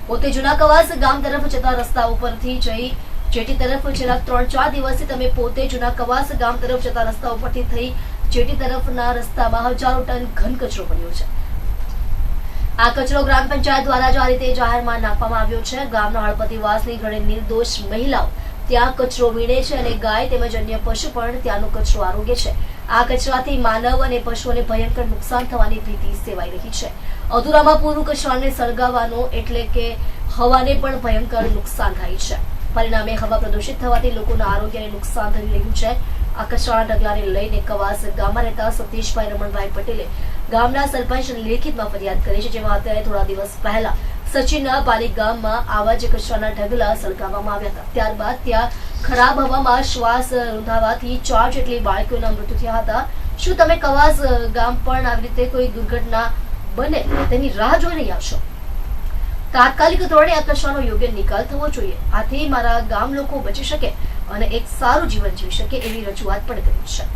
પોતે જૂના કવાસ ગામ તરફ જતા રસ્તા ઉપરથી જઈ જેટી તરફ છેલ્લા 3-4 દિવસથી તમે પોતે જૂના કવાસ ગામ તરફ જતા રસ્તા ઉપરથી થઈ જેટી તરફના રસ્તામાં હજારો ટન ઘન કચરો પડ્યો છે। આ કચરો ગ્રામ પંચાયત દ્વારા જ આ રીતે જાહેરમાં નાખવામાં આવ્યો છે। ગામના હળપતિવાસની ઘણી નિર્દોષ મહિલાઓ ત્યાં કચરો વીણે છે અને ગાય તેમજ અન્ય પશુ પણ ત્યાંનો કચરો આરોગે છે। આ કચરાથી માનવ અને પશુઓને ભયંકર નુકસાન થવાની ભીતિ સેવાઈ રહી છે। અધૂરામાં પૂરું કચરાને સળગાવવાનો એટલે કે હવાને પણ ભયંકર નુકસાન થાય છે। પરિણામે હવા પ્રદૂષિત થવાથી લોકોના આરોગ્યને નુકસાન થઈ રહ્યું છે। આ કચરાના ઢગલાને લઈને કવાસ ગામમાં રહેતા સતીશભાઈ રમણભાઈ પટેલે ગામના સરપંચને લેખિતમાં ફરિયાદ કરી છે, જેમાં અત્યારે થોડા દિવસ પહેલા સચિનના પાલી ગામમાં આવા જ કચરાના ઢગલા સળગાવવામાં આવ્યા હતા। ત્યારબાદ ત્યાં ખરાબ હવામાં શ્વાસ રૂંધાવાથી 4 જેટલી બાળકીઓના મૃત્યુ થયા હતા। શું તમે કવાસ ગામ પણ આવી રીતે કોઈ દુર્ઘટના બને તેની રાહ જોઈ રહ્યા છો? તાત્કાલિક ધોરણે આ કચરાનો યોગ્ય નિકાલ થવો જોઈએ। આથી મારા ગામ લોકો બચી શકે અને એક સારું જીવન જીવી શકે એવી રજૂઆત પણ કરી છે।